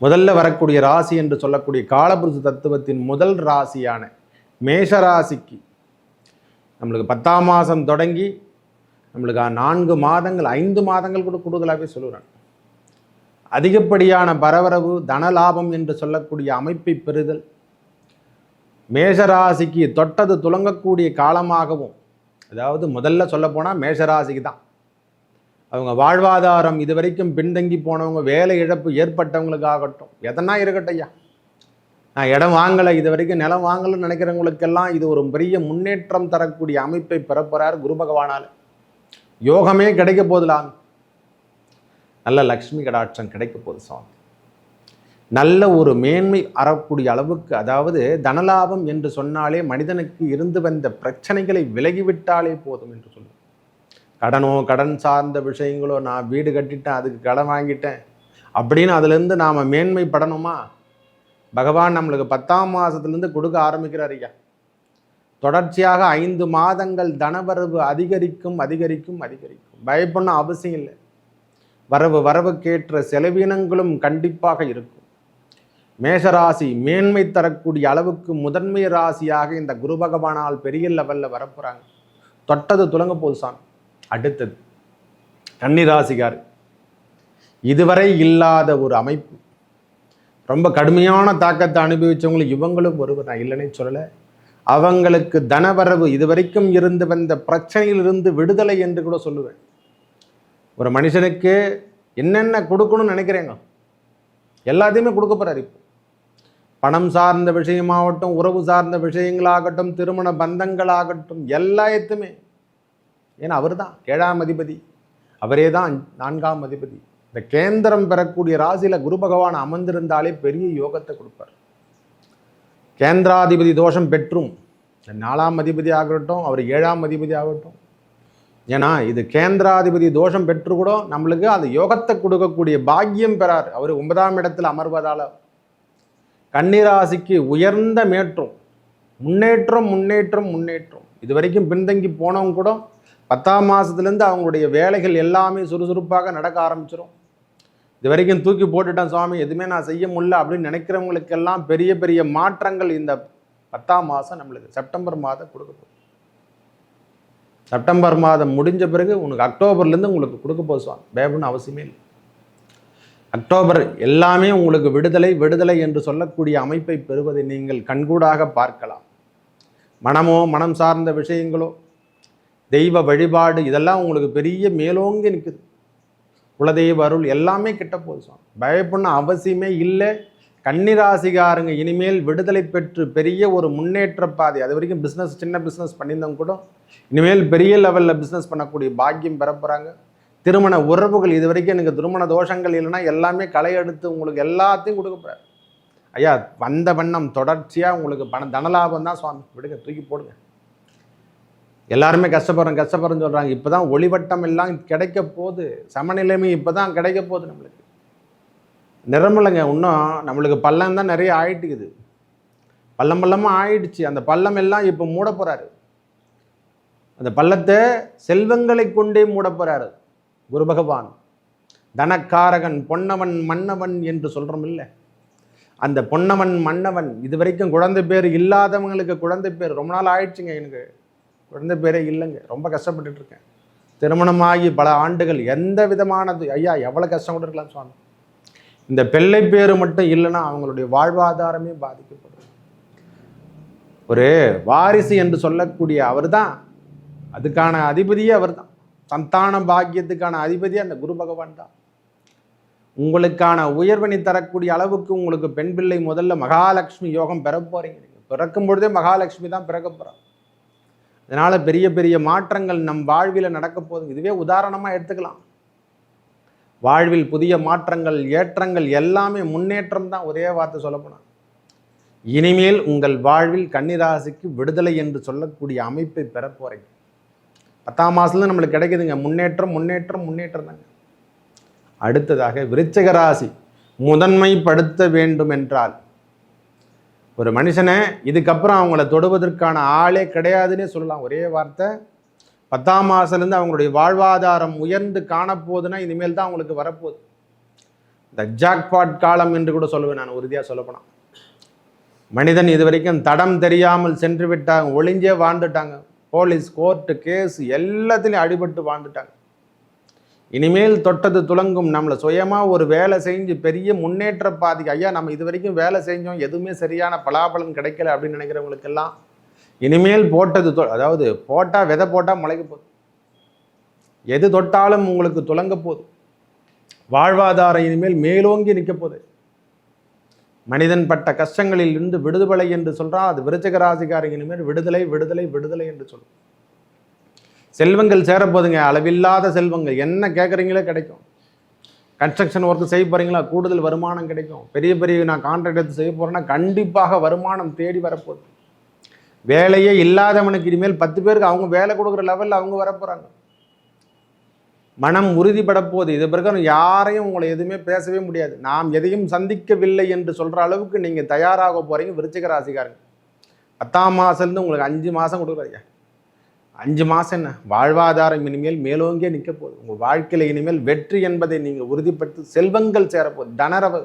முதல்ல வரக்கூடிய ராசி என்று சொல்லக்கூடிய காலபுருஷ தத்துவத்தின் முதல் ராசியான மேஷராசிக்கு நம்மளுக்கு 10ஆம் மாதம் தொடங்கி நம்மளுக்கு 4 மாதங்கள் 5 மாதங்கள் கூட கூடுதலாகவே சொல்லுறாங்க. அதிகப்படியான பரவரவு தனலாபம் என்று சொல்லக்கூடிய அமைப்பை பெறுதல் மேஷராசிக்கு தொட்டது துலங்கக்கூடிய காலமாகவும், அதாவது முதல்ல சொல்லப்போனால் மேஷராசிக்கு தான் அவங்க வாழ்வாதாரம் இதுவரைக்கும் பின்தங்கி போனவங்க, வேலை இழப்பு ஏற்பட்டவங்களுக்காகட்டும், எதனா இருக்கட்டும் ஐயா, நான் இடம் வாங்கலை, இது வரைக்கும் நிலம் வாங்கலைன்னு நினைக்கிறவங்களுக்கெல்லாம் இது ஒரு பெரிய முன்னேற்றம் தரக்கூடிய அமைப்பை பெறப்போறார் குரு பகவானால். யோகமே கிடைக்க போதுலாம், நல்ல லக்ஷ்மி கடாட்சம் கிடைக்க போகுது சுவாமி. நல்ல ஒரு மேன்மை அறக்கூடிய அளவுக்கு, அதாவது தனலாபம் என்று சொன்னாலே மனிதனுக்கு இருந்து வந்த பிரச்சனைகளை விலகிவிட்டாலே போதும் என்று சொல்லுவோம். கடனோ கடன் சார்ந்த விஷயங்களோ, நான் வீடு கட்டிட்டேன் அதுக்கு கடன் வாங்கிட்டேன் அப்படின்னு அதுலேருந்து நாம் மேன்மைப்படணுமா? பகவான் நம்மளுக்கு 10ஆம் மாதத்துலேருந்து கொடுக்க ஆரம்பிக்கிறார் ஐயா. தொடர்ச்சியாக 5 மாதங்கள் தனவரவு அதிகரிக்கும் அதிகரிக்கும் அதிகரிக்கும். பயப்படணும் அவசியம் இல்லை. வரவுக்கேற்ற செலவினங்களும் கண்டிப்பாக இருக்கும். மேஷராசி மேன்மை தரக்கூடிய அளவுக்கு முதன்மை ராசியாக இந்த குரு பகவானால் பெரிய லெவலில் வரப்போகிறாங்க. தொட்டது துலங்க போது சாமி. அடுத்தது கன்னிராசிக்கார், இதுவரை இல்லாத ஒரு அமைப்பு, ரொம்ப கடுமையான தாக்கத்தை அனுபவித்தவங்களும் இவங்களும் ஒருவர், நான் இல்லைன்னே சொல்லலை. அவங்களுக்கு தனவரவு இதுவரைக்கும் இருந்து வந்த பிரச்சனையிலிருந்து விடுதலை என்று கூட சொல்லுவேன். ஒரு மனுஷனுக்கு என்னென்ன கொடுக்கணும்னு நினைக்கிறேங்க எல்லாத்தையுமே கொடுக்க போறாரு. இப்போ பணம் சார்ந்த விஷயமாகட்டும், உறவு சார்ந்த விஷயங்களாகட்டும், திருமண பந்தங்களாகட்டும், எல்லாத்தையுமே. ஏன்னா அவர் தான் 7ஆம் அதிபதி, அவரே தான் 4ஆம் அதிபதி. இந்த கேந்திரம் பெறக்கூடிய ராசியில் குரு பகவான் அமர்ந்திருந்தாலே பெரிய யோகத்தை கொடுப்பார். கேந்திராதிபதி தோஷம் பெற்றும் 4ஆம் அதிபதி ஆகட்டும், அவர் 7ஆம் அதிபதி ஆகட்டும், ஏன்னா இது கேந்திராதிபதி தோஷம் பெற்று கூட நம்மளுக்கு அந்த யோகத்தை கொடுக்கக்கூடிய பாக்கியம் பெறார். அவர் 9ஆம் இடத்தில் அமர்வதால் கன்னிராசிக்கு உயர்ந்த முன்னேற்றம் முன்னேற்றம் முன்னேற்றம். இது வரைக்கும் பின்தங்கி போனவங்க கூட 10ஆம் மாதத்துலேருந்து அவங்களுடைய வேலைகள் எல்லாமே சுறுசுறுப்பாக நடக்க ஆரம்பிச்சிடும். இது வரைக்கும் தூக்கி போட்டுட்டேன் சுவாமி, எதுவுமே நான் செய்ய முடியல அப்படின்னு நினைக்கிறவங்களுக்கெல்லாம் பெரிய பெரிய மாற்றங்கள் இந்த 10ஆம் மாதம் நம்மளுக்கு செப்டம்பர் மாதம் கொடுக்க போகுது. செப்டம்பர் மாதம் முடிஞ்ச பிறகு உனக்கு அக்டோபர்லேருந்து உங்களுக்கு கொடுக்க போகுது சுவாமி. பயப்படணும் அவசியமே இல்லை. அக்டோபர் எல்லாமே உங்களுக்கு விடுதலை என்று சொல்லக்கூடிய அமைப்பை பெறுவதை நீங்கள் கண்கூடாக பார்க்கலாம். மனம் சார்ந்த விஷயங்களோ, தெய்வ வழிபாடு, இதெல்லாம் உங்களுக்கு பெரிய மேலோங்கி நிற்குது. குலதெய்வ அருள் எல்லாமே கிட்ட போகுது. பயப்படணும் அவசியமே இல்லை. கன்னிராசிகாரங்க இனிமேல் விடுதலை பெற்று பெரிய ஒரு முன்னேற்ற பாதை, அது வரைக்கும் சின்ன பிஸ்னஸ் பண்ணியிருந்தவங்க கூட இனிமேல் பெரிய லெவலில் பிஸ்னஸ் பண்ணக்கூடிய பாக்கியம் பெறப்போகிறாங்க. திருமண உறவுகள், இது வரைக்கும் எனக்கு திருமண தோஷங்கள் இல்லைன்னா எல்லாமே களையெடுத்து உங்களுக்கு எல்லாத்தையும் கொடுக்க போகிறார் ஐயா. வந்த வண்ணம் தொடர்ச்சியாக உங்களுக்கு தனலாபம் தான் சுவாமி. விடுங்க, தூக்கி போடுங்க. எல்லாருமே கஷ்டப்படுறேன்னு சொல்கிறாங்க. இப்போ தான் ஒளிவட்டம் எல்லாம் கிடைக்க போகுது, சமநிலைமை இப்போ தான் கிடைக்க போகுது. நம்மளுக்கு நிறமில்லைங்க, இன்னும் நம்மளுக்கு பள்ளம் தான் நிறைய ஆயிட்டுக்குது. பள்ளமாக ஆயிடுச்சு. அந்த பள்ளம் எல்லாம் இப்போ மூட போகிறாரு. அந்த பள்ளத்தை செல்வங்களை கொண்டே மூட போகிறாரு குரு பகவான். தனக்காரகன் பொன்னவன் மன்னவன் என்று சொல்கிறோம் இல்லை, அந்த பொன்னவன் மன்னவன். இது வரைக்கும் குழந்தை பேர் இல்லாதவங்களுக்கு குழந்தை பேர் ரொம்ப நாள் ஆயிடுச்சுங்க. எனக்கு குழந்தை பேரே இல்லைங்க, ரொம்ப கஷ்டப்பட்டுட்டு இருக்கேன். திருமணமாகி பல ஆண்டுகள், எந்த விதமானது ஐயா எவ்வளோ கஷ்டப்பட்டு இருக்கலாம் சுவாமி. இந்த பிள்ளை பேர் மட்டும் இல்லைன்னா அவங்களுடைய வாழ்வாதாரமே பாதிக்கப்படும். ஒரு வாரிசு என்று சொல்லக்கூடிய அவர் தான், அதுக்கான அதிபதியே அவர் தான். சந்தான பாக்கியத்துக்கான அதிபதியே அந்த குரு பகவான் தான். உங்களுக்கான உயர்வனை தரக்கூடிய அளவுக்கு உங்களுக்கு பெண் பிள்ளை முதல்ல மகாலட்சுமி யோகம் பெற போறீங்க. பிறக்கும் பொழுதே மகாலட்சுமி தான் பிறக்க போகிறான். அதனால பெரிய பெரிய மாற்றங்கள் நம் வாழ்வில் நடக்க போகுது. இதுவே உதாரணமாக எடுத்துக்கலாம். வாழ்வில் புதிய மாற்றங்கள், ஏற்றங்கள் எல்லாமே முன்னேற்றம் தான். ஒரே வார்த்தை சொல்லப்போனால் இனிமேல் உங்கள் வாழ்வில் கன்னிராசிக்கு விடுதலை என்று சொல்லக்கூடிய அமைப்பை பெற போறீங்க. 10ஆம் மாதத்துல நம்மளுக்கு கிடைக்குதுங்க முன்னேற்றம் தாங்க. அடுத்ததாக விருச்சிக ராசி முதன்மைப்படுத்த வேண்டும் என்றால் ஒரு மனுஷனை இதுக்கப்புறம் அவங்கள தொடுவதற்கான ஆளே கிடையாதுன்னே சொல்லலாம். ஒரே வார்த்தை, 10ஆம் மாதத்துலேருந்து அவங்களுடைய வாழ்வாதாரம் உயர்ந்து காணப்போகுதுன்னா இனிமேல் தான் அவங்களுக்கு வரப்போகுது. இந்த ஜாக்பாட் காலம் என்று கூட சொல்லுவேன் நான், உறுதியாக சொல்லப்போனால். மனிதன் இது வரைக்கும் தடம் தெரியாமல் சென்று விட்டாங்க, ஒளிஞ்சே வாழ்ந்துட்டாங்க. போலீஸ், கோர்ட்டு, கேஸ் எல்லாத்துலேயும் அடிபட்டு வாழ்ந்துட்டாங்க. இனிமேல் தொட்டது துலங்கும். நம்மளை சுயமாக ஒரு வேலை செஞ்சு பெரிய முன்னேற்ற பாதிக்கு, ஐயா நம்ம இது வரைக்கும் வேலை செஞ்சோம் எதுவுமே சரியான பலாபலன் கிடைக்கல அப்படின்னு நினைக்கிறவங்களுக்கெல்லாம் இனிமேல் போட்டது அதாவது போட்டால் விதை போட்டால் முளைக்க போகுது. எது தொட்டாலும் உங்களுக்கு துலங்க போகுது. வாழ்வாதாரம் இனிமேல் மேலோங்கி நிற்க போகுது. மனிதன் பட்ட கஷ்டங்களில் இருந்து விடுதலை என்று சொல்கிறான். அது விருச்சிக ராசிக்காரங்க இனிமேல் விடுதலை விடுதலை விடுதலை என்று சொல்லும். செல்வங்கள் சேரப்போதுங்க, அளவில்லாத செல்வங்கள். என்ன கேட்குறீங்களோ கிடைக்கும். கன்ஸ்ட்ரக்ஷன் ஒர்க்கு செய்ய போகிறீங்களா, கூடுதல் வருமானம் கிடைக்கும். பெரிய பெரிய நான் கான்ட்ராக்ட் எடுத்து செய்ய போகிறேன்னா கண்டிப்பாக வருமானம் தேடி வரப்போகுது. வேலையே இல்லாதவனுக்கு இனிமேல் 10 பேருக்கு அவங்க வேலை கொடுக்குற லெவலில் அவங்க வரப்போகிறாங்க. மனம் உறுதிப்பட போகுது. இது பிறகு யாரையும் உங்களை எதுவுமே பேசவே முடியாது. நாம் எதையும் சந்திக்கவில்லை என்று சொல்கிற அளவுக்கு நீங்கள் தயாராக போகிறீங்க விருச்சிக ராசிக்காரங்க. 10ஆம் மாதத்துலேருந்து உங்களுக்கு 5 மாதம் கொடுக்குறீங்க. 5 மாதம் என்ன, வாழ்வாதாரம் இனிமேல் மேலோங்கியே நிற்க போகுது. உங்கள் வாழ்க்கையில் இனிமேல் வெற்றி என்பதை நீங்கள் உறுதிப்படுத்தி செல்வங்கள் சேரப்போகுது. தனரவு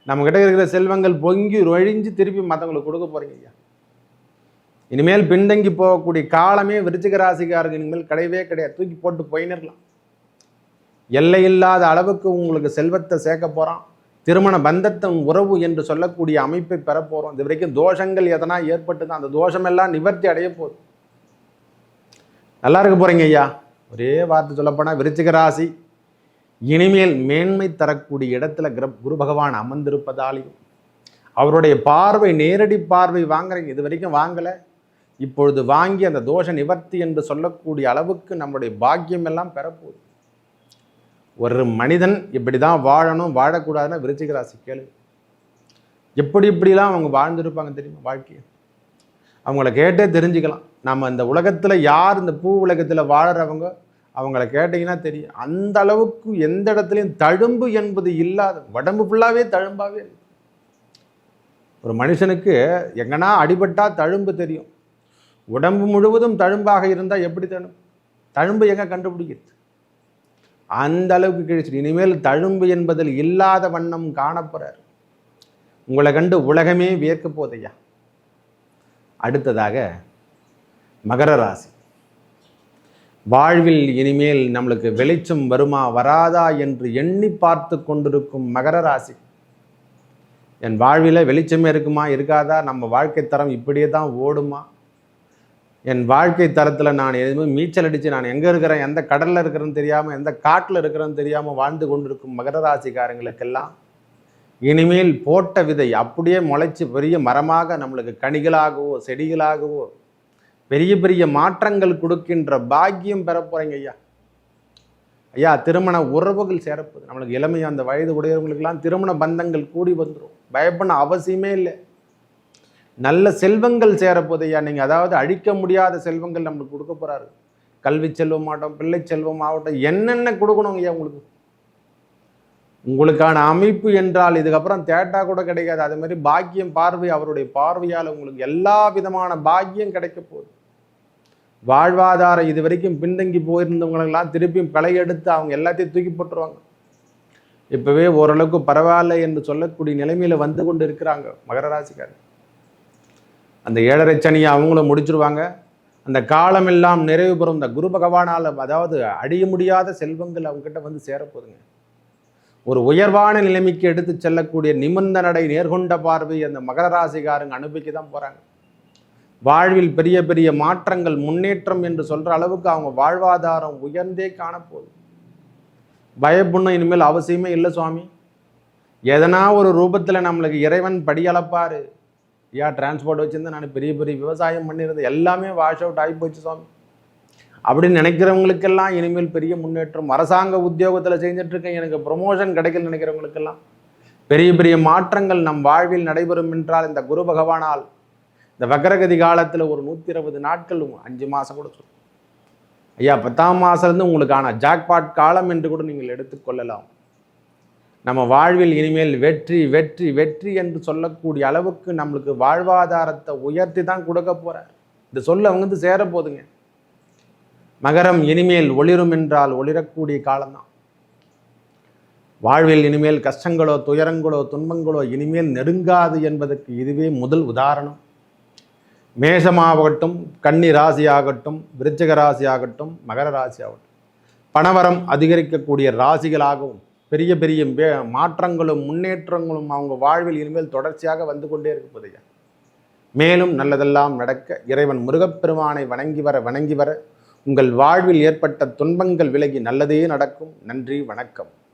நம்மக்கிட்ட இருக்கிற செல்வங்கள் பொங்கி ஒழிஞ்சு திருப்பி மற்றவங்களுக்கு கொடுக்க போகிறீங்க ஐயா. இனிமேல் பின்தங்கி போகக்கூடிய காலமே விருச்சிக ராசிக்காரங்க இனிமேல் கிடையவே கிடையாது. தூக்கி போட்டு போயினிடலாம். எல்லையில்லாத அளவுக்கு உங்களுக்கு செல்வத்தை சேர்க்க போகிறான். திருமண பந்தத்தின் உறவு என்று சொல்லக்கூடிய அமைப்பை பெற போகிறோம். இது வரைக்கும் தோஷங்கள் எதனா ஏற்பட்டு தான் அந்த தோஷமெல்லாம் நிவர்த்தி அடைய போகுது. நல்லா இருக்க போகிறீங்க ஐயா. ஒரே வார்த்தை சொல்லப்போனால் விருச்சிக ராசி இனிமேல் மேன்மை தரக்கூடிய இடத்துல குரு பகவான் அமர்ந்திருப்பதாலையும் அவருடைய பார்வை, நேரடி பார்வை வாங்குறீங்க. இது வரைக்கும் வாங்கலை, இப்பொழுது வாங்கி அந்த தோஷ நிவர்த்தி என்று சொல்லக்கூடிய அளவுக்கு நம்முடைய பாக்கியம் எல்லாம் பெறப்போகுது. ஒரு மனிதன் இப்படி தான் வாழணும், வாழக்கூடாதுன்னா விருச்சிக ராசி கேளு. இப்படிலாம் அவங்க வாழ்ந்துருப்பாங்க தெரியுமா வாழ்க்கையை. அவங்கள கேட்டே தெரிஞ்சுக்கலாம். நம்ம இந்த உலகத்தில் யார் இந்த பூ உலகத்தில் வாழறவங்க அவங்கள கேட்டிங்கன்னா தெரியும். அந்த அளவுக்கு எந்த இடத்துலையும் தழும்பு என்பது இல்லாத, உடம்பு ஃபுல்லாகவே தழும்பாகவே. ஒரு மனுஷனுக்கு எங்கன்னா அடிபட்டால் தழும்பு தெரியும். உடம்பு முழுவதும் தழும்பாக இருந்தால் எப்படி தழும்பு எங்கே கண்டுபிடிக்கிறது? அந்த அளவுக்கு கிழிச்சு. இனிமேல் தழும்பு என்பதில் இல்லாத வண்ணம் காணப்படுறார். உங்களை கண்டு உலகமே வியக்க போதையா. அடுத்ததாக மகர ராசி. வாழ்வில் இனிமேல் நம்மளுக்கு வெளிச்சம் வருமா வராதா என்று எண்ணி பார்த்து கொண்டிருக்கும் மகர ராசி. என் வாழ்வில் வெளிச்சமே இருக்குமா இருக்காதா, நம்ம வாழ்க்கை தரம் இப்படியே தான் ஓடுமா, என் வாழ்க்கை தரத்தில் நான் எதுவுமே நீச்சல் அடித்து நான் எங்கே இருக்கிறேன், எந்த கடலில் இருக்கிறேன்னு தெரியாமல், எந்த காட்டில் இருக்கிறேன்னு தெரியாமல் வாழ்ந்து கொண்டிருக்கும் மகர ராசிக்காரங்களுக்கெல்லாம் இனிமேல் போட்ட விதை அப்படியே முளைச்சி பெரிய மரமாக நம்மளுக்கு கனிகளாகவோ செடிகளாகவோ பெரிய பெரிய மாற்றங்கள் கொடுக்கின்ற பாக்கியம் பெற போகிறீங்க ஐயா. ஐயா திருமண உறவுகள் சேரப்போகுது. நம்மளுக்கு இளமையாக அந்த வயது உடையவங்களுக்கெல்லாம் திருமண பந்தங்கள் கூடி வந்துடும். பயப்பட அவசியமே இல்லை. நல்ல செல்வங்கள் சேரப்போகுது ஐயா. நீங்கள் அதாவது அழிக்க முடியாத செல்வங்கள் நம்மளுக்கு கொடுக்க போகிறாரு. கல்வி செல்வம் ஆகட்டும், பிள்ளை செல்வம் ஆகட்டும், என்னென்ன கொடுக்கணும் ஐயா உங்களுக்கு. உங்களுக்கான அமைப்பு என்றால் இதுக்கப்புறம் தேட்டா கூட கிடைக்காது. அது மாதிரி பாக்கியம் பார்வை, அவருடைய பார்வையால் உங்களுக்கு எல்லா விதமான பாக்கியம் கிடைக்க போகுது. வாழ்வாதாரம் இது வரைக்கும் பின்தங்கி போயிருந்தவங்களெல்லாம் திருப்பியும் களை எடுத்து அவங்க எல்லாத்தையும் தூக்கி போட்டுருவாங்க. இப்போவே ஓரளவுக்கு பரவாயில்ல என்று சொல்லக்கூடிய நிலைமையில் வந்து கொண்டு இருக்கிறாங்க மகர ராசிக்காரர். அந்த 7.5 சனியை அவங்களும் முடிச்சிருவாங்க. அந்த காலமெல்லாம் நிறைவு பெறும். இந்த குரு பகவானால் அதாவது அழிய முடியாத செல்வங்கள் அவங்ககிட்ட வந்து சேரப்போதுங்க. ஒரு உயர்வான நிலைமைக்கு எடுத்து செல்லக்கூடிய நிமிர்ந்த நடை, நேர்கொண்ட பார்வை அந்த மகர ராசிக்காரங்க அனுபவிக்க தான் போகிறாங்க. வாழ்வில் பெரிய பெரிய மாற்றங்கள், முன்னேற்றம் என்று சொல்கிற அளவுக்கு அவங்க வாழ்வாதாரம் உயர்ந்தே காணப்போகுது. பயப்புண்ணும் இனிமேல் அவசியமே இல்லை சுவாமி. எதனா ஒரு ரூபத்தில் நம்மளுக்கு இறைவன் படியளப்பார். டிரான்ஸ்போர்ட் வச்சுருந்தேன், நான் பெரிய பெரிய விவசாயம் பண்ணியிருந்தேன், எல்லாமே வாஷ் அவுட் ஆகி போச்சு சுவாமி அப்படின்னு நினைக்கிறவங்களுக்கெல்லாம் இனிமேல் பெரிய முன்னேற்றம். அரசாங்க உத்தியோகத்தில் செஞ்சிட்ருக்கேன், எனக்கு ப்ரொமோஷன் கிடைக்கல நினைக்கிறவங்களுக்கெல்லாம் பெரிய பெரிய மாற்றங்கள் நம் வாழ்வில் நடைபெறும் என்றால் இந்த குரு பகவானால் இந்த வக்கரகதி காலத்தில் ஒரு 120 நாட்கள் 5 மாதம் கூட சொல்லும் ஐயா. 10ஆம் மாதத்துலேருந்து உங்களுக்கான ஜாக்பாட் காலம் என்று கூட நீங்கள் எடுத்துக்கொள்ளலாம். நம்ம வாழ்வில் இனிமேல் வெற்றி வெற்றி வெற்றி என்று சொல்லக்கூடிய அளவுக்கு நம்மளுக்கு வாழ்வாதாரத்தை உயர்த்தி தான் கொடுக்க போகிறார். இந்த சொல்ல அவங்க வந்து சேரப்போதுங்க. மகரம் இனிமேல் ஒளிரும் என்றால் ஒளிரக்கூடிய காலம்தான். வாழ்வில் இனிமேல் கஷ்டங்களோ துயரங்களோ துன்பங்களோ இனிமேல் நெருங்காது என்பதற்கு இதுவே முதல் உதாரணம். மேஷமாகட்டும், கன்னி ராசியாகட்டும், விருச்சிக ராசியாகட்டும், மகர ராசியாகட்டும், பணவரம் அதிகரிக்கக்கூடிய ராசிகளாகவும் பெரிய பெரிய மாற்றங்களும் முன்னேற்றங்களும் அவங்க வாழ்வில் இனிமேல் தொடர்ச்சியாக வந்து கொண்டே இருப்பதையா. மேலும் நல்லதெல்லாம் நடக்க இறைவன் முருகப்பெருமானை வணங்கி வர உங்கள் வாழ்வில் ஏற்பட்ட துன்பங்கள் விலகி நல்லதே நடக்கும். நன்றி, வணக்கம்.